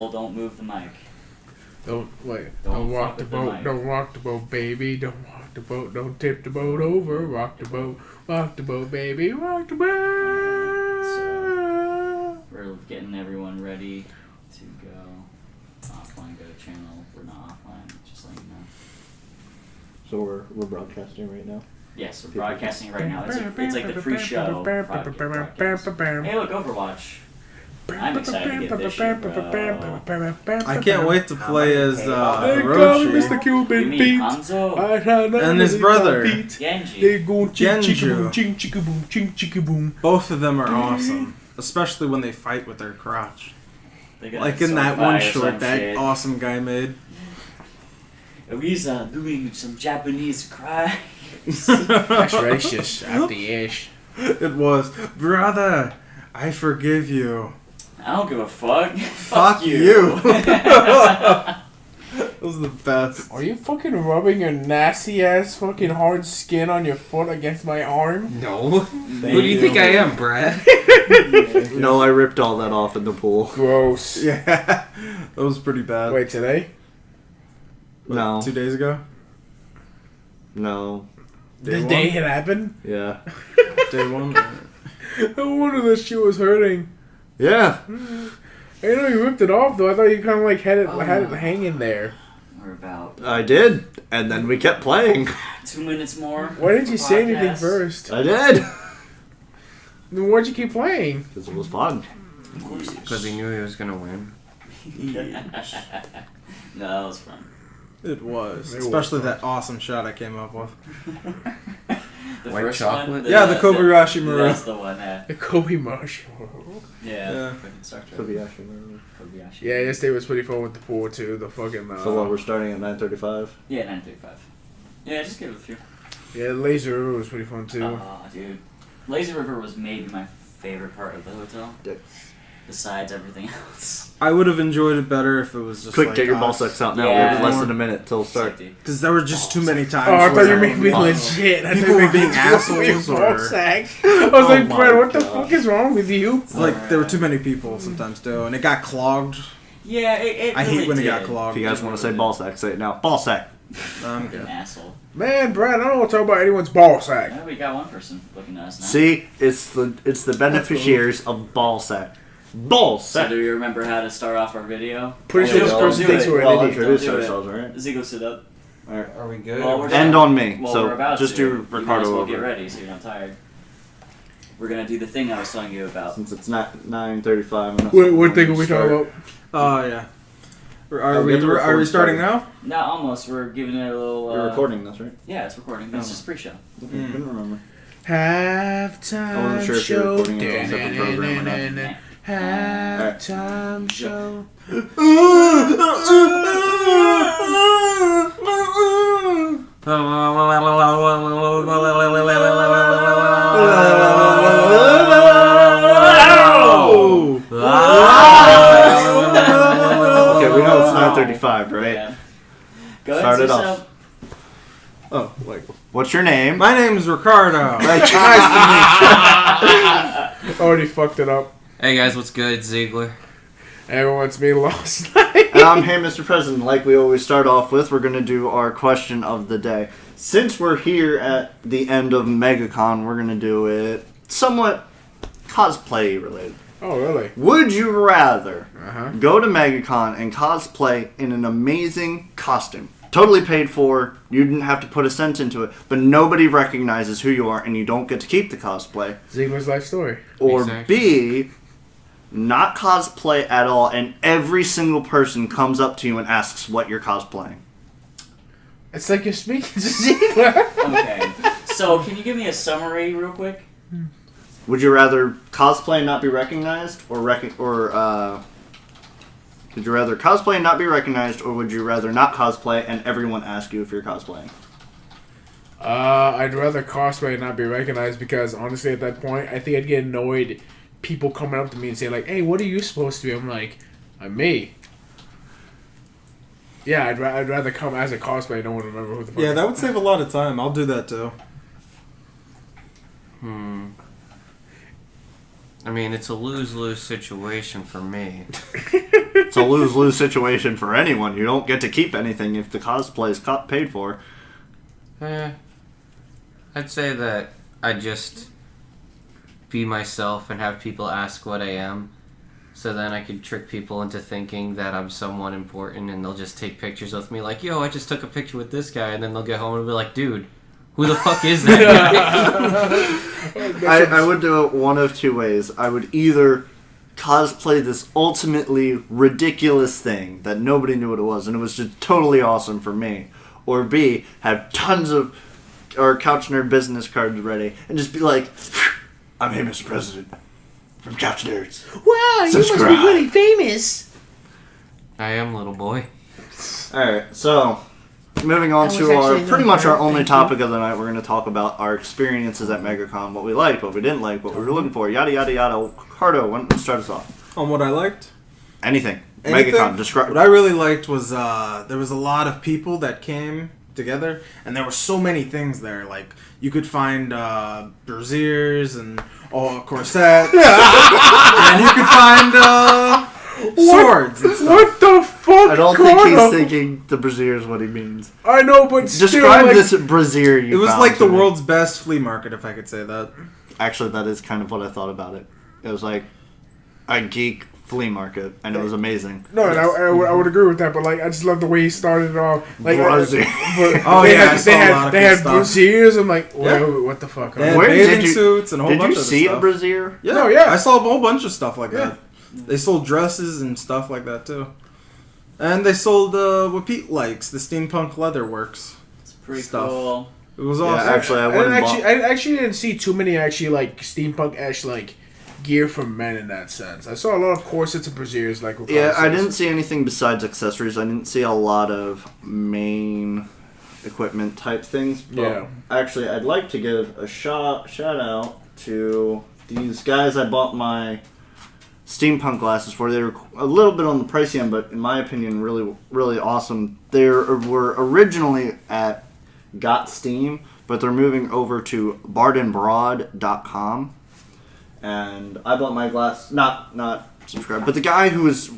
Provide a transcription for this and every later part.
Don't move the mic. Don't Don't rock fuck the with the boat. mic. Don't rock the boat, baby. Don't rock the boat. Don't tip the boat over. Rock the boat. Rock the boat, baby. Rock the boat. So, we're getting everyone ready to go offline. Go to channel. We're not offline. Just letting you know. So we're broadcasting right now. Yes, we're broadcasting right now. It's like the pre-show. Broadcast. Hey, look, Overwatch. I'm excited to get this shit, bro. I can't wait to play as They call me Roshi Mr. You Cupid mean Feet. Hanzo? and his brother Genji. They go ching chicka boom, Genju. ching chicka boom, ching chicka boom. Both of them are awesome, especially when they fight with their crotch. They got Like in sword that fight one or short some that shit. awesome guy made. We's doing some Japanese cries. That's racist. Out the ash. It was, brother, I forgive you. I don't give a fuck. Fuck you. That was the best. Are you fucking rubbing your nasty ass fucking hard skin on your foot against my arm? No. Who do you think I am, Brad? No, I ripped all that off in the pool. Gross. Yeah, that was pretty bad. Wait, today? What, No. 2 days ago? No. The one? day it happened? Yeah. Day one? No wonder that shit was hurting. Yeah. I know you ripped it off though. I thought you kind of like had it hanging there. We're about I did. And then we kept playing. 2 minutes more. Why didn't you for say anything podcast. first? I did. Then why'd you keep playing? Because it was fun. Of course. Because he knew he was going to win. No, that was fun. It was. It was Especially fun. that awesome shot I came up with. The White first chocolate? one? Yeah, the Kobayashi Maru. That's the one, The Kobe Marshall. yeah. Yeah. Fucking Star Trek. Kobayashi. Yeah, yesterday was pretty fun with the pool too. The fucking So what, we're starting at 9:35? Yeah, 935. Yeah, just give it a few. yeah, Laser River was pretty fun too. Oh, dude. Lazy River was maybe my favorite part of the hotel. Dick. Besides everything else. I would have enjoyed it better if it was just Quick, like get your ball us. sucks out now. Yeah. We have less than a minute till start. Safety. Because there were just too many times. Oh, I thought where you made me Oh. legit. I People thought you were being made me assholes ball or- sack. I was Oh like, my Brad, what the God. fuck is wrong with you? It's like there were too many people sometimes too, and it got clogged. Yeah, it I really hate when it got did. clogged. If you guys want to say ball sack, say it now. Ball sack. I'm Fucking good. asshole. Man, Brad, I don't want to talk about anyone's ball sack. Yeah, we got one person looking at us now. See, it's the beneficiaries of ball sack. Ball So sack. do you remember how to start off our video? Pretty sure Don't this do it, person don't do thinks it. we're an Well, idiot. introduce Don't do it. ourselves, alright? Zigo, sit up. Are we good? Well, we're End on me. Well, so we're about just to. do You might as Ricardo well over. get ready so you're not tired. We're gonna do the thing I was telling you about. Since it's not 9:35. What thing are we talking about? Oh yeah. Are Oh, we get the are we record starting started. now? No, almost. We're giving it a little. You're recording this, right? Yeah, it's recording. It's Oh. just pre-show. I couldn't remember. Halftime I wasn't sure if you were show. recording it on a separate program or not. Halftime show. Okay, we know it's 9:35, right? Yeah. Go Start ahead, it sit off. up. Oh wait. What's your name? My name is Ricardo. Already fucked it up. Hey guys, what's good? Ziegler. Everyone's me last night. And I'm Hey Mr. President. Like we always start off with, we're going to do our question of the day. Since we're here at the end of Megacon, we're going to do it somewhat cosplay related. Oh, really? Would you rather Uh-huh. go to Megacon and cosplay in an amazing costume? Totally paid for, you didn't have to put a cent into it, but nobody recognizes who you are and you don't get to keep the cosplay. Ziegler's life story. Or Exactly. B, not cosplay at all and every single person comes up to you and asks what you're cosplaying. It's like you're speaking to Ziegler. Okay. So, can you give me a summary real quick? Would you rather cosplay and not be recognized, would you rather cosplay and not be recognized, or would you rather not cosplay and everyone ask you if you're cosplaying? I'd rather cosplay and not be recognized because honestly, at that point, I think I'd get annoyed. People coming up to me and saying like, "Hey, what are you supposed to be?" I'm like, "I'm me." Yeah, I'd rather come as a cosplay. No one would remember who the fuck. Yeah, that would save a lot of time. I'll do that too. I mean, it's a lose-lose situation for me. It's a lose-lose situation for anyone. You don't get to keep anything if the cosplay is paid for. I'd say that I just be myself and have people ask what I am. So then I could trick people into thinking that I'm someone important, and they'll just take pictures with me like, yo, I just took a picture with this guy, and then they'll get home and be like, dude, who the fuck is that guy? I would do it one of two ways. I would either cosplay this ultimately ridiculous thing that nobody knew what it was, and it was just totally awesome for me. Or B, have tons of our Couch Nerd business cards ready, and just be like, I'm here, Mr. President, from Couch Nerds. Wow, you must be really famous. I am, little boy. Alright, so moving on to our pretty much our only topic of the night. We're going to talk about our experiences at Megacon, what we liked, what we didn't like, what we were looking for, yada yada yada. Cardo, why don't you start us off? On what I liked? Anything. Anything? Megacon, describe. What I really liked was there was a lot of people that came together, and there were so many things there. Like, you could find brassieres and corsets, and you could find swords and stuff. What the fuck? I don't think he's thinking the brassiere is what he means. I know, but Describe still, like, this brassiere you It was found like to the me. world's best flea market, if I could say that. Actually, that is kind of what I thought about it. It was like a geek flea market, and it was amazing. No, and I would agree with that, but like I just love the way he started it off. Like, Brassiere. Oh, yeah, I saw a lot of they good had stuff. brassieres. I'm like, Yeah. wait, what the fuck? They had Where bathing did you- suits and a whole Did bunch you of see a stuff. brassiere? Yeah, No, yeah. I saw a whole bunch of stuff like Yeah. that. They sold dresses and stuff like that too, and they sold what Pete likes, the steampunk leather works. It's pretty Stuff. cool. It was Yeah, awesome. actually, I wouldn't. I actually didn't see too many actually like steampunk like gear for men in that sense. I saw a lot of corsets and brassieres like. with Yeah, I corsets. didn't see anything besides accessories. I didn't see a lot of main equipment type things. But Yeah. actually, I'd like to give a shout out to these guys I bought my steampunk glasses for. They were a little bit on the pricey end, but in my opinion, really, really awesome. They were originally at Got Steam, but they're moving over to bardandbroad.com. And I bought my glass, not subscribed, but the guy who was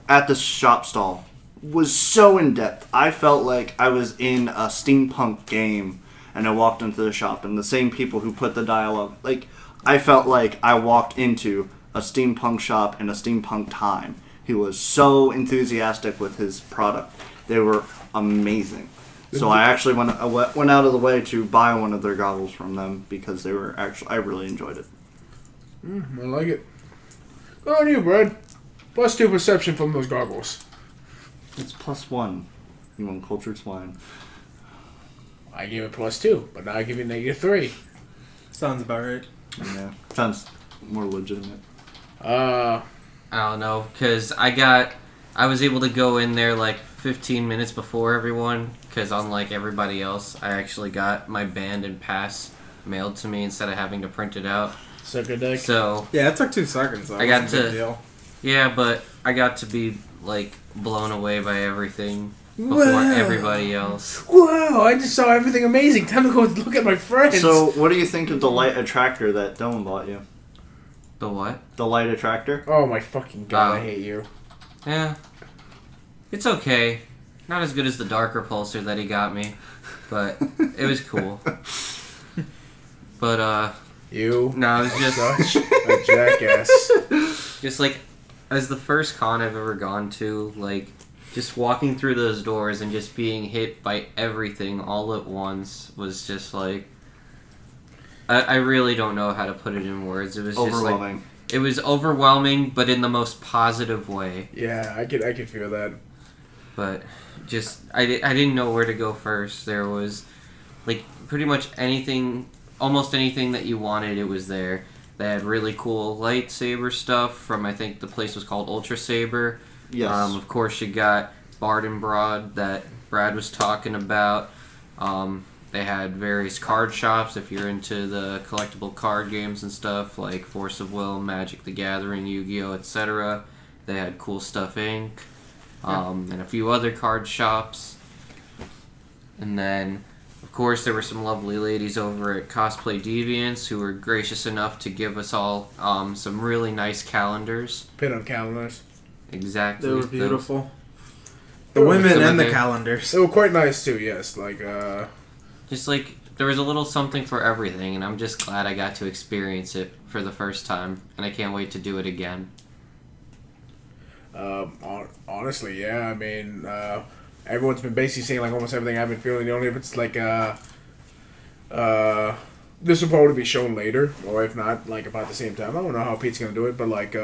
at the shop stall was so in depth. I felt like I was in a steampunk game, and I walked into the shop, and the same people who put the dialogue, like I felt like I walked into a steampunk shop in a steampunk time. He was so enthusiastic with his product. They were amazing. So I actually went out of the way to buy one of their goggles from them because they were I really enjoyed it. I like it. Good on you, Brad. +2 perception from those goggles. It's +1. You uncultured swine. I gave it +2, but now I give it -3. Sounds about right. Yeah, sounds more legitimate. I don't know, because I was able to go in there like 15 minutes before everyone, because unlike everybody else, I actually got my band and pass mailed to me instead of having to print it out. Sucker dick. So, Yeah, it took 2 seconds. Though. I got It wasn't a big to- deal. yeah, but I got to be like blown away by everything before Wow. everybody else. Wow, I just saw everything amazing. Time to go look at my friends. So, what do you think of the light attractor that Dylan bought you? The what? The light attractor? Oh my fucking god, Oh. I hate you. Yeah. It's okay. Not as good as the dark repulsor that he got me, but it was cool. But, You no, it was just... such a jackass. Just like, as the first con I've ever gone to, like, just walking through those doors and just being hit by everything all at once was just like, I really don't know how to put it in words. It was just like, Overwhelming. it was overwhelming, but in the most positive way. Yeah, I could feel that. But just, I didn't know where to go first. There was, like, pretty much anything, almost anything that you wanted, it was there. They had really cool lightsaber stuff from, I think the place was called Ultra Saber. Yes. Of course, you got Bard and Broad that Brad was talking about. They had various card shops if you're into the collectible card games and stuff, like Force of Will, Magic the Gathering, Yu-Gi-Oh!, etc. They had Cool Stuff Inc. And a few other card shops. And then, of course, there were some lovely ladies over at Cosplay Deviants who were gracious enough to give us all some really nice calendars. Pin on calendars. exactly. They were beautiful. The They were- women some and of the their- calendars. They were quite nice too. Yes, like Just like there was a little something for everything, and I'm just glad I got to experience it for the first time, and I can't wait to do it again. honestly, yeah. I mean, everyone's been basically saying like almost everything I've been feeling. The only if it's like this will probably be shown later, or if not, like about the same time. I don't know how Pete's gonna do it, but like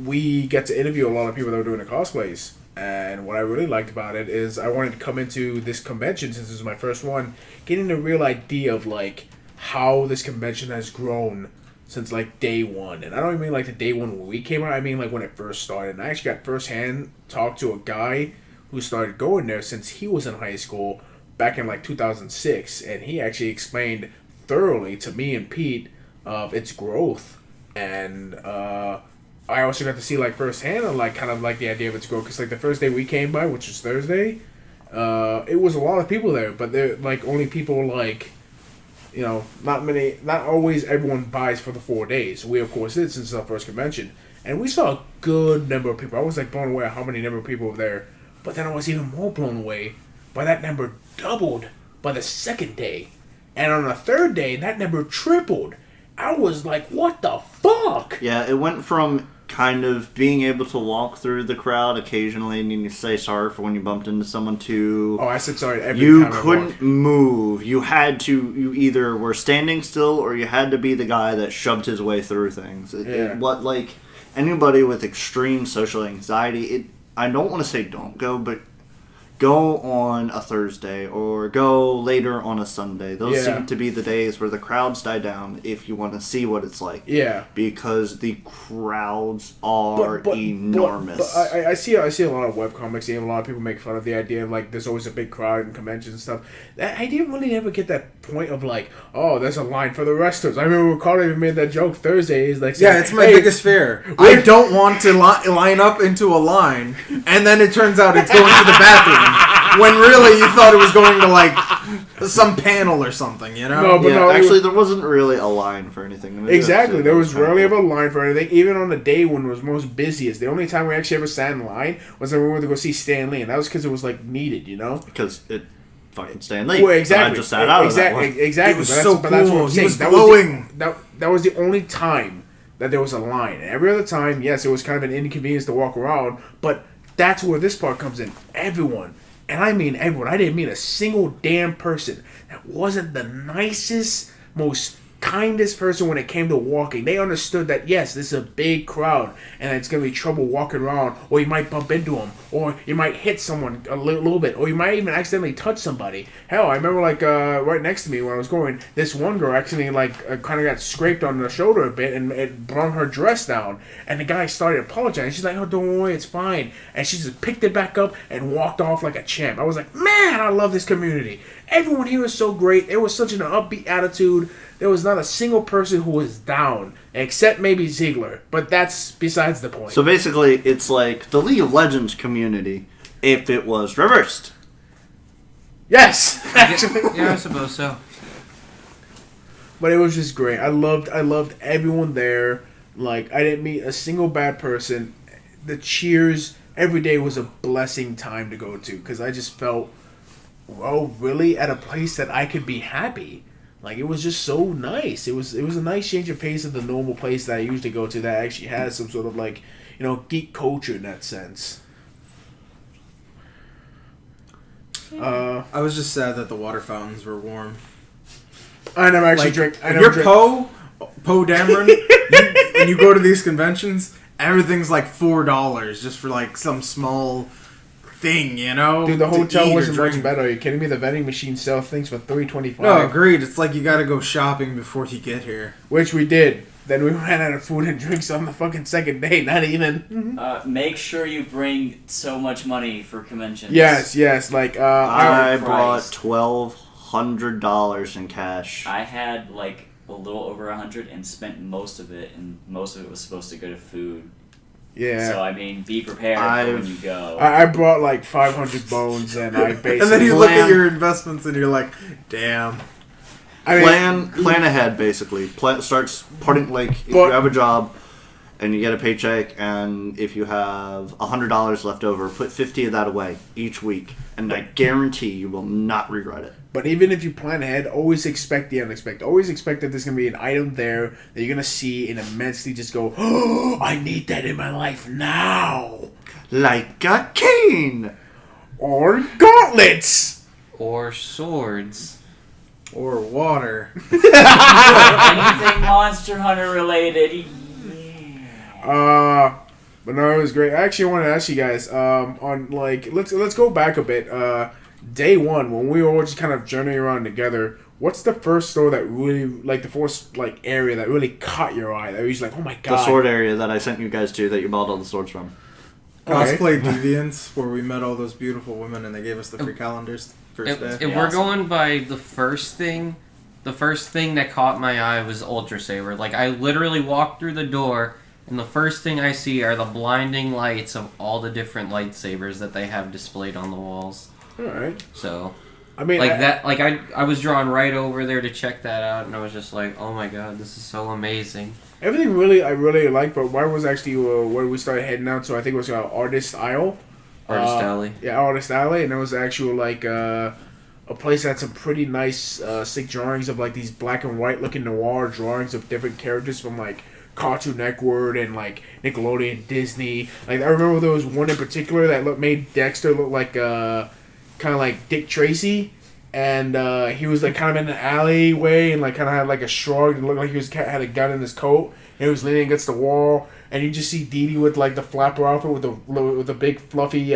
we get to interview a lot of people that were doing the cosplays. And what I really liked about it is I wanted to come into this convention, since this is my first one, getting a real idea of like how this convention has grown since like day one. And I don't even mean like the day one when we came out, I mean like when it first started. And I actually got firsthand talk to a guy who started going there since he was in high school back in like 2006, and he actually explained thoroughly to me and Pete of its growth. And I also got to see like firsthand on like kind of like the idea of its growth, because like the first day we came by, which was Thursday, it was a lot of people there, but they're like only people like, you know, not always everyone buys for the 4 days. We of course did, since it's our first convention, and we saw a good number of people. I was like blown away at how many number of people were there, but then I was even more blown away by that number doubled by the second day, and on the third day that number tripled. I was like, what the fuck? Yeah, it went from kind of being able to walk through the crowd occasionally and you say sorry for when you bumped into someone to... Oh, I said sorry every You time I couldn't walked. move. You either were standing still or you had to be the guy that shoved his way through things. What, like, anybody with extreme social anxiety, I don't want to say don't go, but go on a Thursday or go later on a Sunday. Those seem to be the days where the crowds die down if you want to see what it's like. Yeah. Because the crowds are enormous. But I see a lot of webcomics and a lot of people make fun of the idea of like there's always a big crowd in conventions and stuff. I didn't really ever get that point of like, oh, there's a line for the wrestlers. I remember when Carter even made that joke Thursday. He's like, saying, Yeah, it's my biggest fear. I don't want to line up into a line, and then it turns out it's going to the bathroom. When really you thought it was going to like some panel or something, you know? No, but yeah, actually, there wasn't really a line for anything. I mean, exactly, there was rarely ever a line for anything. Even on the day when it was most busiest, the only time we actually ever sat in line was when we went to go see Stan Lee, and that was because it was like needed, you know? Because it fucking Stan Lee. Well, exactly. I just sat out exactly, of that one. exactly. It was But so but that's what cool. I'm He saying. was That glowing. That was the only time that there was a line. And every other time, yes, it was kind of an inconvenience to walk around, but that's where this part comes in. Everyone. And I mean everyone. I didn't mean a single damn person that wasn't the nicest, most kindest person when it came to walking. They understood that, yes, this is a big crowd and it's going to be trouble walking around, or you might bump into them, or you might hit someone a little bit, or you might even accidentally touch somebody. Hell, I remember like right next to me when I was going, this one girl actually like kind of got scraped on the shoulder a bit and it brought her dress down, and the guy started apologizing. She's like, oh, don't worry, it's fine, and she just picked it back up and walked off like a champ. I was like, man, I love this community. Everyone here is so great. It was such an upbeat attitude. There was not a single person who was down, except maybe Ziggler. But that's besides the point. So basically, it's like the League of Legends community if it was reversed. Yes, actually. Yeah, I suppose so. But it was just great. I loved everyone there. Like, I didn't meet a single bad person. The cheers every day was a blessing time to go to, because I just felt, well, really at a place that I could be happy. Like, it was just so nice. It was a nice change of pace of the normal place that I usually go to that actually has some sort of, like, you know, geek culture in that sense. I was just sad that the water fountains were warm. I never actually Like, drink. I if never you're drink. Poe Dameron, when you go to these conventions, everything's like $4 just for like some small thing, you know? Dude, the to hotel eat or wasn't much drink. better. Are you kidding me? The vending machine sells things for $3.25. No, agreed. It's like you gotta go shopping before you get here. Which we did. Then we ran out of food and drinks on the fucking second day. Not even. Make sure you bring so much money for conventions. Yes. Like, I brought Christ. $1,200 in cash. I had like a little over 100 and spent most of it, and most of it was supposed to go to food. yeah. So I mean, be prepared for when you go. I brought like 500 bones, and I basically. And then you look at your investments and you're like, damn. I mean, Plan ahead, basically. Starts putting, like, if But- you have a job, and you get a paycheck, and if you have $100 left over, put 50 of that away each week, and I guarantee you will not regret it. But even if you plan ahead, always expect the unexpected. Always expect that there's going to be an item there that you're going to see and immensely just go, oh, I need that in my life now. Like a cane! Or gauntlets. Or swords. Or water. Anything Monster Hunter related. But no, it was great. I actually want to ask you guys, on like, let's go back a bit. Day one, when we were all just kind of journeying around together, what's the first store that really, like, the first, like, area that really caught your eye? That was like, oh my god. The sword area that I sent you guys to that you bought all the swords from. Cosplay Deviants, where we met all those beautiful women and they gave us the free calendars first day. If we're going by the first thing that caught my eye was Ultra Saber. Like, I literally walked through the door, and the first thing I see are the blinding lights of all the different lightsabers that they have displayed on the walls. Alright. So, I mean, I was drawn right over there to check that out, and I was just like, oh my god, this is so amazing. everything I really liked, but why was actually where we started heading out, so I think it was Artist Isle. Artist Alley. Yeah, Artist Alley, and it was actually like a place that had some pretty nice sick drawings of like these black and white looking noir drawings of different characters from like Cartoon Network and like Nickelodeon, Disney. Like I remember there was one in particular that made Dexter look like kind of like Dick Tracy, and he was like kind of in an alleyway and like kind of had like a shrug and looked like he had a gun in his coat and he was leaning against the wall, and you just see Dee Dee with like the flapper outfit with the big fluffy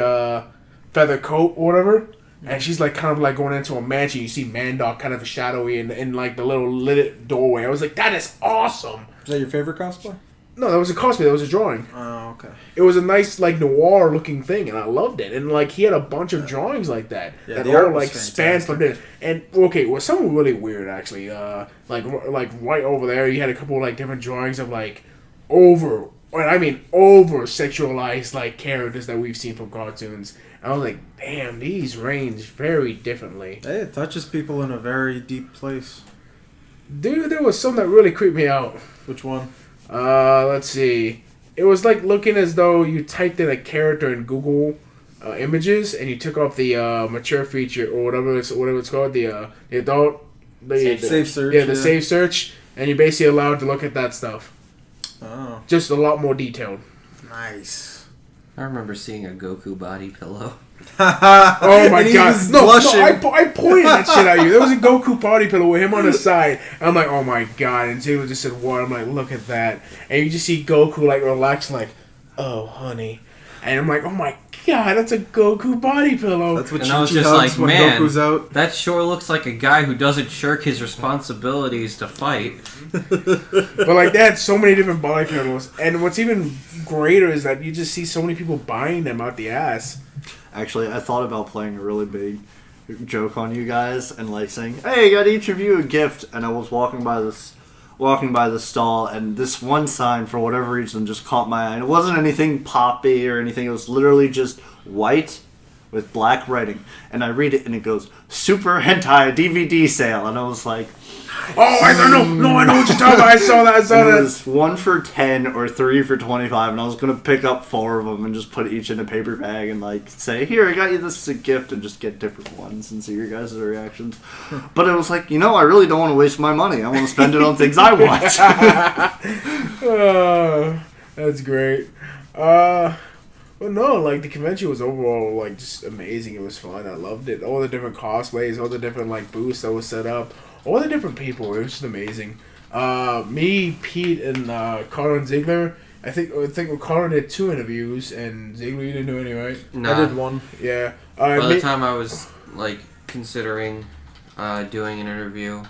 feather coat or whatever, and she's like kind of like going into a mansion. You see Mandok kind of shadowy in like the little lit doorway. I was like, that is awesome. Is that your favorite cosplay? No, that was a cosplay. That was a drawing. Oh, okay. It was a nice, like, noir-looking thing, and I loved it. And, like, he had a bunch of drawings like that. Yeah, that the art all, was like, spanned from this. And, okay, well, something really weird, actually. Like, right over there, you had a couple, like, different drawings of, like, over-sexualized, like, characters that we've seen from cartoons. And I was like, damn, these range very differently. Hey, it touches people in a very deep place. Dude, there was some that really creeped me out. Which one? Let's see. It was like looking as though you typed in a character in Google Images and you took off the mature feature or whatever it's called, the adult, Safe search. Yeah, the safe search, and you're basically allowed to look at that stuff. Oh, Just a lot more detailed. nice. I remember seeing a Goku body pillow. Oh my And he god! was No, blushing. I pointed that shit at you. There was a Goku party pillow with him on the side. And I'm like, oh my god! And Taylor just said, "What?" I'm like, look at that. And you just see Goku like relaxing, like, oh honey. And I'm like, oh my god, that's a Goku body pillow. That's what And I was Chi-Chi just hugs like, when man, Goku's out. that sure looks like a guy who doesn't shirk his responsibilities to fight. But like, they had so many different body pillows. And what's even greater is that you just see so many people buying them out the ass. Actually, I thought about playing a really big joke on you guys and like saying, "Hey, I got each of you a gift." And I was walking by the stall, and this one sign for whatever reason just caught my eye. And it wasn't anything poppy or anything. It was literally just white with black writing. And I read it, and it goes, "Super Hentai DVD Sale." And I was like, Oh, I don't know. No, I know what you're talking about. I saw that. it was 1 for 10 or 3 for 25, and I was gonna pick up 4 of them and just put each in a paper bag and like say, "Here, I got you this as a gift," and just get different ones and see your guys' reactions. But it was like, I really don't want to waste my money. I want to spend it on things I want. That's great. Well, no, like the convention was overall like just amazing. It was fun. I loved it. All the different cosplays, all the different like booths that was set up, all the different people. It was just amazing. Me, Pete, and Carter and Ziegler. I think Carter did 2 interviews, and Ziegler, you didn't do any, right? Nah. I did one. Yeah. By the time I was like considering doing an interview,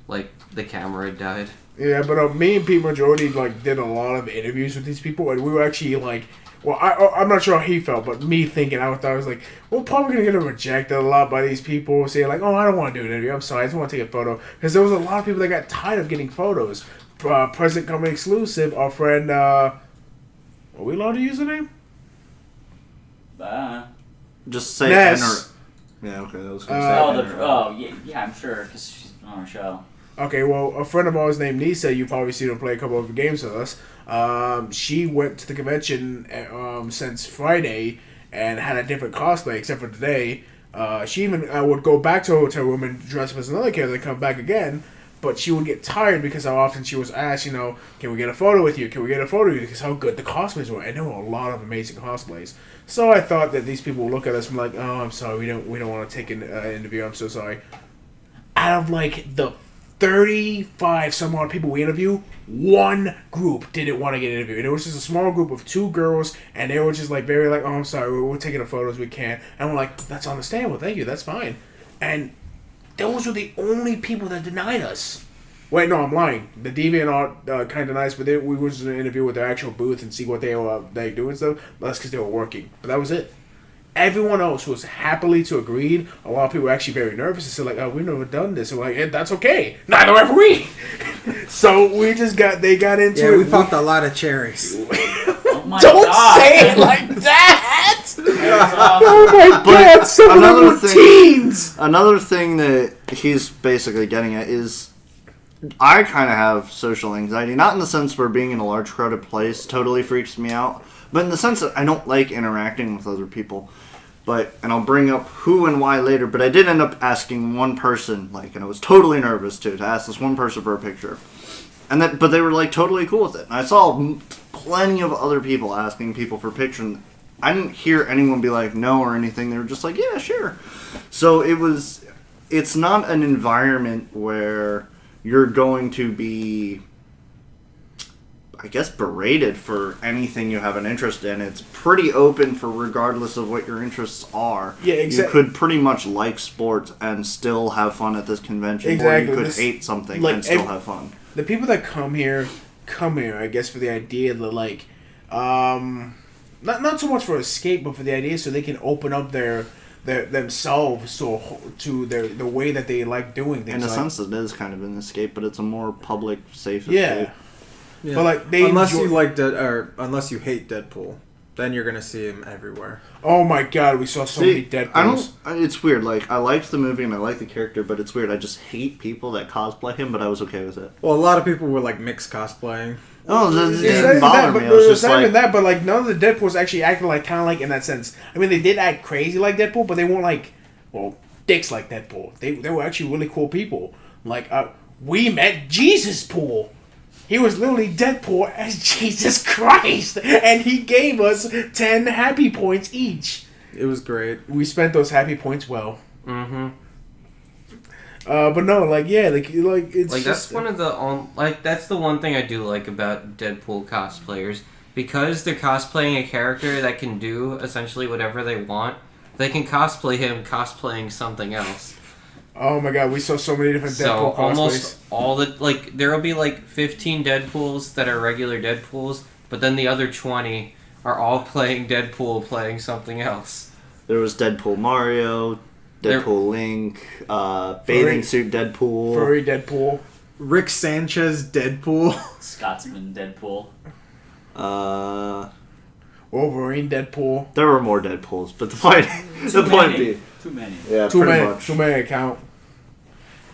like the camera had died. Yeah, but me and Pete majority like did a lot of interviews with these people, and we were actually like, well, I'm not sure how he felt, but me thinking, I was like, we're probably gonna get rejected a lot by these people saying like, oh, I don't want to do an interview. I'm sorry, I just want to take a photo, because there was a lot of people that got tired of getting photos. Present Company exclusive, our friend, are we allowed to use the name? Just say Ness. enter. Yeah, okay, that was Uh, good. Yeah, I'm sure, because she's on our show. Okay, well, a friend of ours named Nisa, you probably seen her play a couple of games with us. She went to the convention since Friday and had a different cosplay except for today. She even would go back to her hotel room and dress up as another character and come back again. But she would get tired because how often she was asked, can we get a photo with you? Can we get a photo with you? Because how good the cosplays were. And there were a lot of amazing cosplays. So I thought that these people would look at us and be like, oh, I'm sorry, we don't want to take an interview. I'm so sorry. Out of like the 35 some odd people we interview, one group didn't want to get interviewed. It was just a small group of 2 girls, and they were just like very like, oh, I'm sorry, we're taking the photos we can. And we're like, that's understandable, thank you, that's fine. And those were the only people that denied us. Wait, no, I'm lying. The DeviantArt kind of nice, but we were just going to interview with their actual booth and see what they were doing stuff. That's because they were working. But that was it. Everyone else was happily to agreed. A lot of people were actually very nervous and said, like, oh, we've never done this. And we're like, hey, that's okay. Neither have we. So they got into it. Yeah, we popped a lot of cherries. Oh my Don't God. say it like that! Awesome. Oh my God, some of them another were thing- teens! Another thing that he's basically getting at is I kind of have social anxiety, not in the sense where being in a large crowded place totally freaks me out, but in the sense that I don't like interacting with other people. And I'll bring up who and why later, but I did end up asking one person, and I was totally nervous to ask this one person for a picture. But they were totally cool with it. And I saw plenty of other people asking people for pictures. I didn't hear anyone be like no or anything. They were just like, yeah, sure. So it's not an environment where you're going to be, I guess, berated for anything you have an interest in. It's pretty open for regardless of what your interests are. Yeah, exactly. You could pretty much like sports and still have fun at this convention. Exactly. Or you could hate something and still have fun. The people that come here, I guess, for the idea that, not so much for escape, but for the idea so they can open up their themselves to the way that they like doing things. In a sense, it is kind of an escape, but it's a more public, safe yeah. escape. Yeah. But unless you hate Deadpool, then you're gonna see him everywhere. Oh my God, we saw so many Deadpools. It's weird. I liked the movie and I like the character, but it's weird. I just hate people that cosplay him, but I was okay with it. Well, a lot of people were mixed cosplaying. Oh, this It's didn't bother me. I was just not even like, that, but none of the Deadpools actually acted kind of in that sense. I mean, they did act crazy like Deadpool, but they weren't dicks like Deadpool. They were actually really cool people. We met Jesus Pool. He was literally Deadpool as Jesus Christ, and he gave us 10 happy points each. It was great. We spent those happy points well. Mm-hmm. But no, it's that's just, one of the that's the one thing I do like about Deadpool cosplayers, because they're cosplaying a character that can do essentially whatever they want. They can cosplay him cosplaying something else. Oh my God, we saw so many different Deadpool cosplays. Almost all there will be 15 Deadpools that are regular Deadpools, but then the other 20 are all playing Deadpool playing something else. there was Deadpool Mario, Deadpool Link, bathing suit Deadpool, Furry Deadpool, Rick Sanchez Deadpool, Scotsman Deadpool. Wolverine Deadpool. There were more Deadpools, but the point being, Too many. yeah, Too pretty many, much. too many account.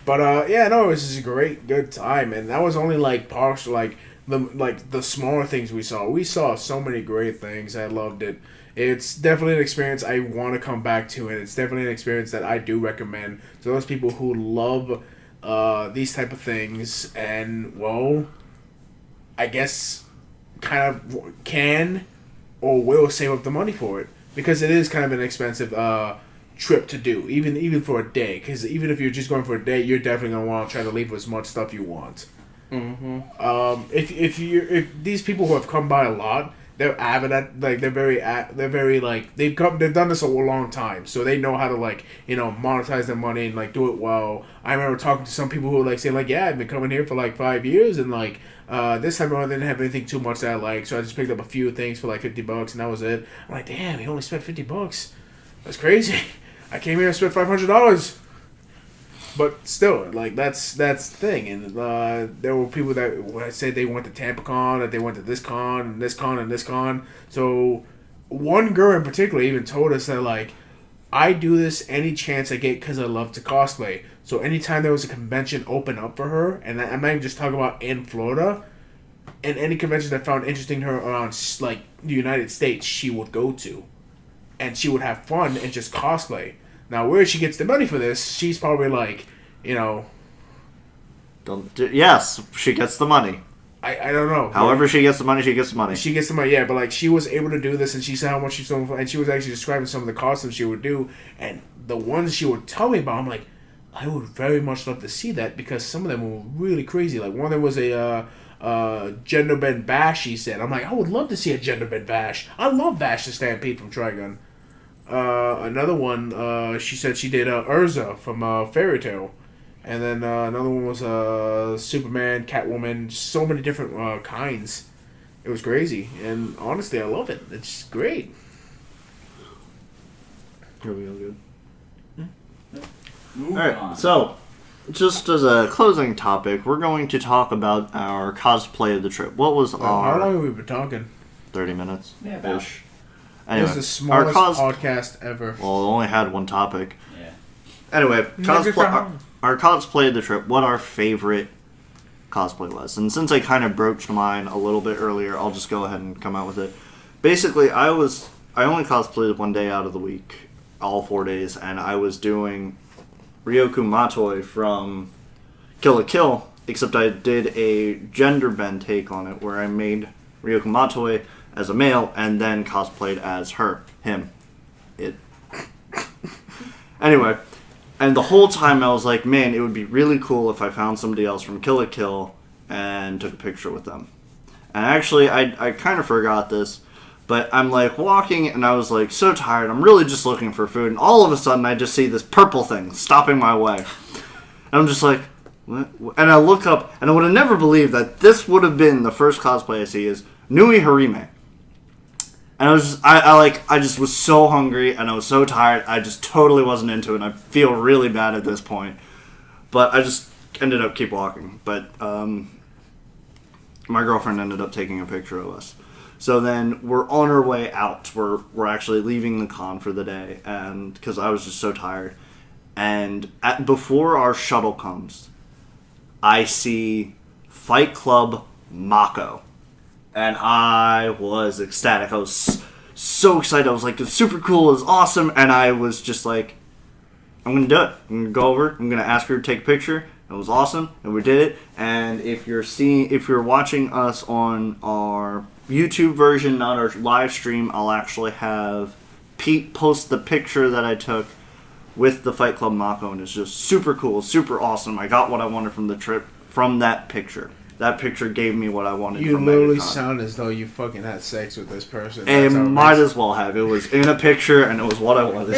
But it was just a good time, and that was only partial, the smaller things we saw. We saw so many great things. I loved it. It's definitely an experience I want to come back to, and it's definitely an experience that I do recommend to those people who love these type of things, and I guess kind of can or will save up the money for it, because it is kind of an expensive trip to do, even for a day. Because even if you're just going for a day, you're definitely gonna want to try to leave with as much stuff you want. Mm-hmm. If these people who have come by a lot, they're avid at they've done this a long time, so they know how to monetize their money and do it well. I remember talking to some people who were saying yeah, I've been coming here for 5 years, and this time around I didn't have anything too much that I liked, so I just picked up a few things for $50 and that was it. I'm like, damn, he only spent $50. That's crazy. I came here and spent $500. But still, that's the thing. And there were people that said they went to TampaCon, that they went to this con, and this con, and this con. So one girl in particular even told us that, I do this any chance I get because I love to cosplay. So anytime there was a convention open up for her, and I'm not even just talking about in Florida, and any convention that found interesting to her around like the United States, she would go to, and she would have fun and just cosplay. Now, where she gets the money for this, she's probably like, Yes, she gets the money. I don't know. However she gets the money, she gets the money. She gets the money, yeah, but like she was able to do this, and she said how much she's doing, and she was actually describing some of the costumes she would do, and the ones she would tell me about, I'm like, I would very much love to see that because some of them were really crazy. Like one of them was a gender bend bash. She said, I'm like, I would love to see a gender bend bash. I love Bash the Stampede from Trigun. Another one, she said she did Urza from Fairy Tail. And then another one was Superman, Catwoman, so many different kinds. It was crazy. And honestly, I love it. It's great. Here we go, good. Move Alright, on. so, just as a closing topic, we're going to talk about our cosplay of the trip. What was How our... long have we been talking? 30 minutes? Yeah, about. Ish. This Anyway, is the smallest podcast ever. Well, it only had one topic. Yeah. Anyway, Megacon. our cosplay of the trip, what our favorite cosplay was. And since I kind of broached mine a little bit earlier, I'll just go ahead and come out with it. Basically, I only cosplayed one day out of the week, all 4 days, and I was doing Ryoku Matoi from Kill la Kill, except I did a gender bend take on it, where I made Ryoku Matoi as a male, and then cosplayed as him, it. Anyway, and the whole time I was like, man, it would be really cool if I found somebody else from Kill la Kill and took a picture with them. And actually, I kind of forgot this, but I'm like walking, and I was like so tired, I'm really just looking for food, and all of a sudden I just see this purple thing stopping my way. And I'm just like, what? And I look up, and I would have never believed that this would have been the first cosplay I see is Nui Harime. And I just was so hungry, and I was so tired, I just totally wasn't into it, and I feel really bad at this point. But I just ended up keep walking. But my girlfriend ended up taking a picture of us. So then we're on our way out. We're actually leaving the con for the day, and because I was just so tired. And before our shuttle comes, I see Fight Club Mako. And I was ecstatic. I was so excited. I was like, it's super cool. It was awesome. And I was just like, I'm going to do it. I'm going to go over. I'm going to ask her to take a picture. It was awesome. And we did it. And if you're watching us on our YouTube version, not our live stream, I'll actually have Pete post the picture that I took with the Fight Club Mako. And it's just super cool. Super awesome. I got what I wanted from the trip from that picture. That picture gave me what I wanted You from literally Megacon. sound as though you fucking had sex with this person. It That's might as well have. It was in a picture, and it was what I wanted.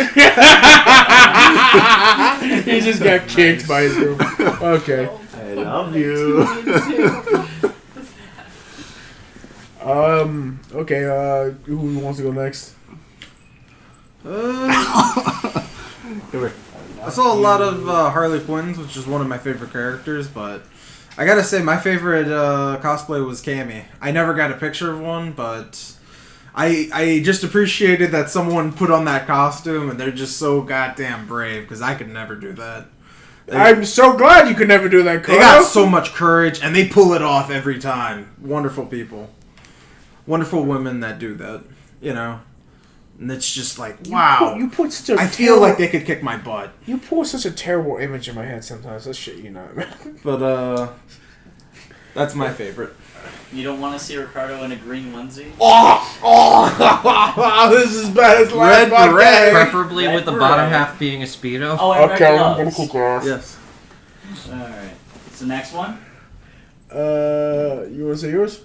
He just got kicked by his group. Okay. I love you. Okay, who wants to go next? I saw a lot of Harley Quinns, which is one of my favorite characters, but I gotta say my favorite cosplay was Cammy. I never got a picture of one, but I just appreciated that someone put on that costume, and they're just so goddamn brave, because I could never do that. I'm so glad you could never do that, They got so much courage, and they pull it off every time. Wonderful people. Wonderful women that do that, you know? And it's just like, wow. You put such a I feel like they could kick my butt. You pour such a terrible image in my head sometimes. That shit, you know. But, that's my favorite. You don't want to see Ricardo in a green onesie? Oh, this is bad as last Red podcast. beret. Preferably Red with the beret. bottom half being a Speedo. Oh, and Okay, red I'm gonna gloves. kick your ass. Yes. Alright. What's the next one? You want to say yours?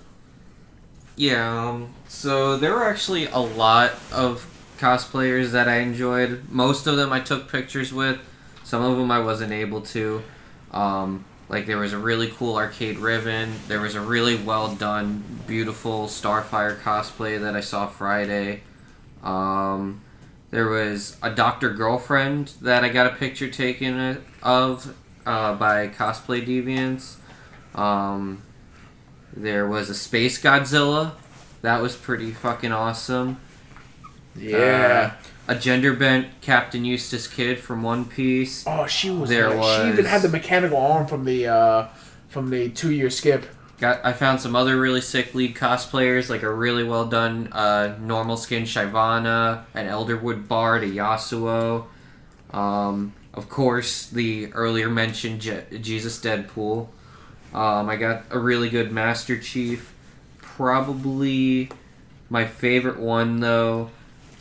Yeah, so there were actually a lot of cosplayers that I enjoyed. Most of them I took pictures with. Some of them I wasn't able to. Like, there was a really cool Arcade Riven. There was a really well done, beautiful Starfire cosplay that I saw Friday. There was a Dr. Girlfriend that I got a picture taken of by Cosplay Deviants. There was a Space Godzilla. That was pretty fucking awesome. Yeah. a gender bent Captain Eustace Kid from One Piece. Oh, she was. There She even was- had the mechanical arm from the 2-year skip. I found some other really sick League cosplayers, like a really well done normal skin Shyvana, an Elderwood Bard, a Yasuo. Of course, the earlier mentioned Jesus Deadpool. I got a really good Master Chief. Probably my favorite one, though,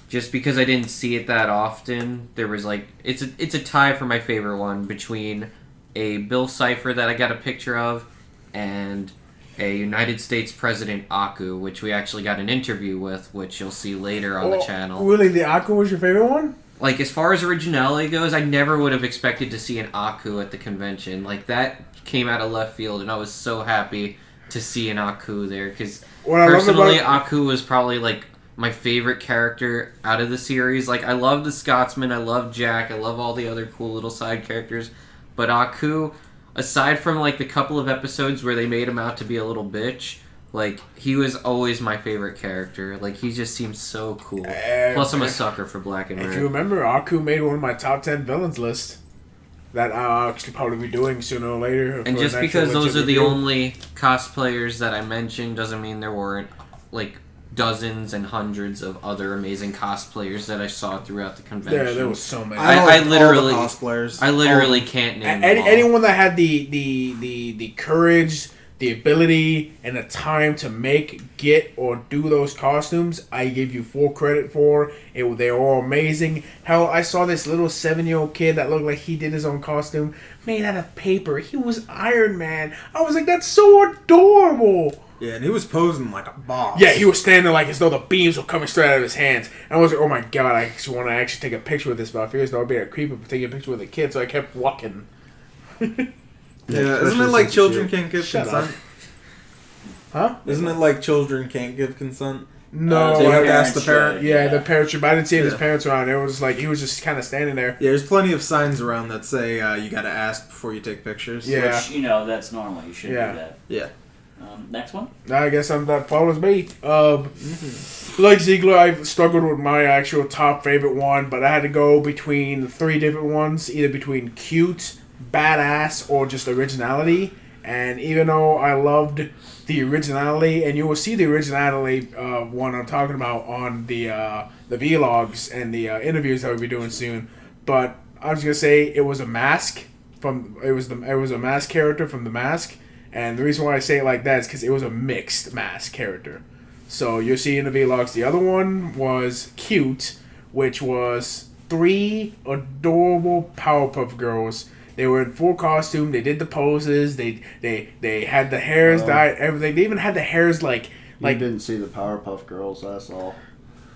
just because I didn't see it that often. There was like it's a tie for my favorite one between a Bill Cipher that I got a picture of and a United States President Aku, which we actually got an interview with, which you'll see later on the channel. Really, the Aqua was your favorite one? Like, as far as originality goes, I never would have expected to see an Aku at the convention. Like, that came out of left field, and I was so happy to see an Aku there, because personally, Aku was probably, like, my favorite character out of the series. Like, I love the Scotsman, I love Jack, I love all the other cool little side characters, but Aku, aside from, like, the couple of episodes where they made him out to be a little bitch, like, he was always my favorite character. Like, he just seems so cool. Plus, I'm a sucker for black and red. If you remember, Aku made one of my top 10 villains list that I'll actually probably be doing sooner or later. And just because those are the only cosplayers that I mentioned doesn't mean there weren't, like, dozens and hundreds of other amazing cosplayers that I saw throughout the convention. Yeah, there was so many. I literally, all the cosplayers. I literally can't name them all. Anyone that had the courage, the ability, and the time to get, or do those costumes, I give you full credit for. They're all amazing. Hell, I saw this little 7-year-old kid that looked like he did his own costume made out of paper. He was Iron Man. I was like, that's so adorable. Yeah, and he was posing like a boss. Yeah, he was standing like as though the beams were coming straight out of his hands. And I was like, oh my god, I actually want to take a picture with this, but I figured that would be a creep if taking a picture with a kid, so I kept walking. Yeah, isn't it like children can't give Shut consent? Huh? Isn't it like children can't give consent? No, So you have to parents ask the parent? should, yeah, the parents, but I didn't see his Yeah. parents around. It was like he was just kind of standing there. Yeah, there's plenty of signs around that say you gotta ask before you take pictures. Yeah. Which, you know, that's normal. You should Yeah. do that. Yeah. Next one? I guess that follows me. Like Ziegler, I've struggled with my actual top favorite one, but I had to go between 3 different ones, either between cute, badass, or just originality. And even though I loved the originality, and you will see the originality one I'm talking about on the vlogs and the interviews that we'll be doing soon, but I was gonna say it was a mask it was a mask character from The Mask. And the reason why I say it like that is because it was a mixed mask character. So you'll see in the vlogs. The other one was cute, which was 3 adorable Powerpuff Girls. They were in full costume. They did the poses. They had the hairs dyed. Everything. They even had the hairs like. You didn't see the Powerpuff Girls, that's all.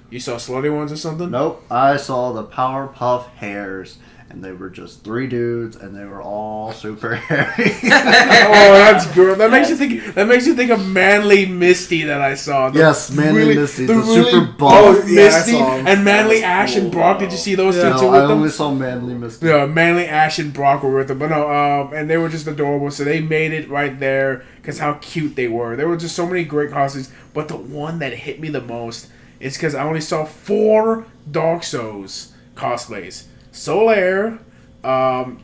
You saw slutty ones or something? Nope, I saw the Powerpuff Hairs, and they were just 3 dudes, and they were all super hairy. Oh, that's good. That makes you think. That makes you think of Manly Misty that I saw. Yes, Manly Misty, the really super buff. buff Yeah, I Misty saw him. and Manly That was Ash and cool, Brock. though. Did you see those two No, too I with them? only saw Manly Misty. Yeah, Manly Ash and Brock were with them, but no, and they were just adorable. So they made it right there because how cute they were. There were just so many great costumes, but the one that hit me the most is because I only saw 4 Dark Souls cosplays. Solaire, one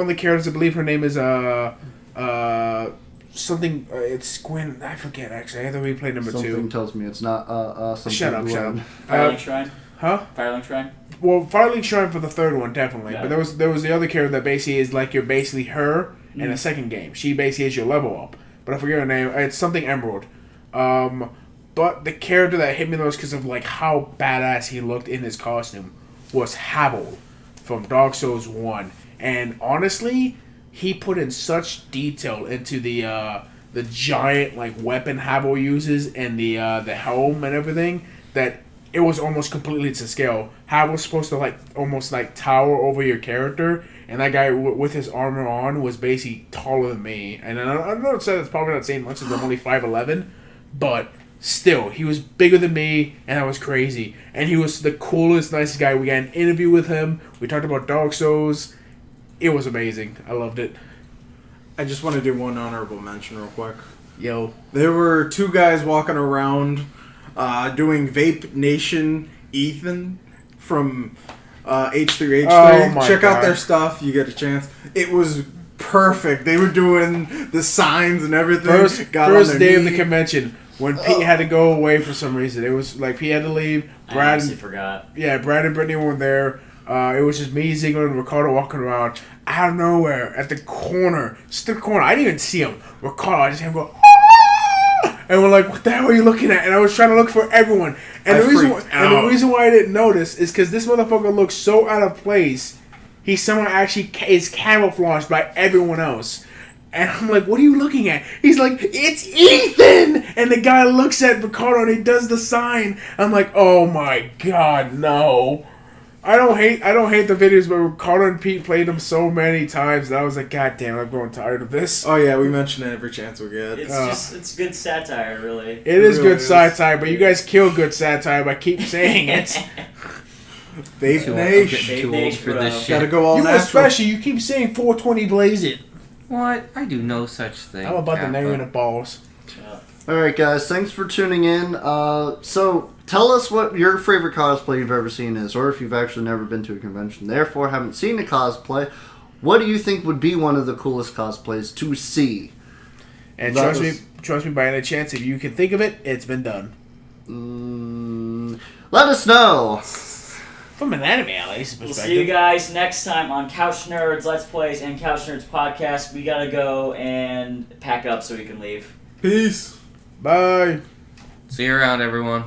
of the characters, I believe her name is something. It's Gwen. I forget actually. I have to replay number Something 2. tells me it's not something. Shut up! Firelink Shrine? Huh? Firelink Shrine? Well, Firelink Shrine for the 3rd one, definitely. Yeah. But there was the other character that basically is like you're basically her in a second game. She basically is your level up. But I forget her name. It's something Emerald. But the character that hit me the most because of like how badass he looked in his costume was Havel from Dark Souls 1. And honestly, he put in such detail into the giant like weapon Havel uses and the helm and everything that it was almost completely to scale. Havel's supposed to like almost like tower over your character, and that guy with his armor on was basically taller than me. And I know it's probably not saying much, as I'm only 5'11", but still, he was bigger than me, and that was crazy. And he was the coolest, nicest guy. We got an interview with him. We talked about Dark Souls. It was amazing. I loved it. I just want to do one honorable mention real quick. Yo. There were 2 guys walking around doing Vape Nation Ethan from H3H3. Oh my Check out God. their stuff. You get a chance. It was perfect. They were doing the signs and everything. First Got on their day of knee. the convention when Pete had to go away for some reason. It was like Pete had to leave. I Brad, honestly forgot. yeah, Brad and Brittany weren't there. It was just me, Ziegler, and Ricardo walking around. Out of nowhere, at the corner, just the corner. I didn't even see him. Ricardo, I just heard him go, "Ah!" And we're like, "What the hell are you looking at?" And I was trying to look for everyone. And I the reason, freaked and the out. reason why I didn't notice is because this motherfucker looks so out of place. He somehow actually is camouflaged by everyone else. And I'm like, "What are you looking at?" He's like, "It's Ethan!" And the guy looks at Ricardo and he does the sign. I'm like, "Oh my God, no!" I don't hate the videos, but Ricardo and Pete played them so many times that I was like, "God damn, I'm growing tired of this." Oh yeah, we mention it every chance we get. It's good satire, really. It is really good is. satire, but you guys kill good satire by keep saying it. Vape I'm Nation. getting too Vape old for Nation, this bro. shit. Gotta go all You natural. especially, you keep saying 420 blaze it. What? I do no such thing. I'm about to Kappa. nail you in the balls. Alright, guys, thanks for tuning in. So, tell us what your favorite cosplay you've ever seen is, or if you've actually never been to a convention, therefore haven't seen a cosplay, what do you think would be one of the coolest cosplays to see? And That trust me, by any chance, if you can think of it, it's been done. Let us know. From an anime at least We'll perspective. see you guys next time on Couch Nerds Let's Plays and Couch Nerds Podcast. We gotta go and pack up so we can leave. Peace. Bye. See you around, everyone.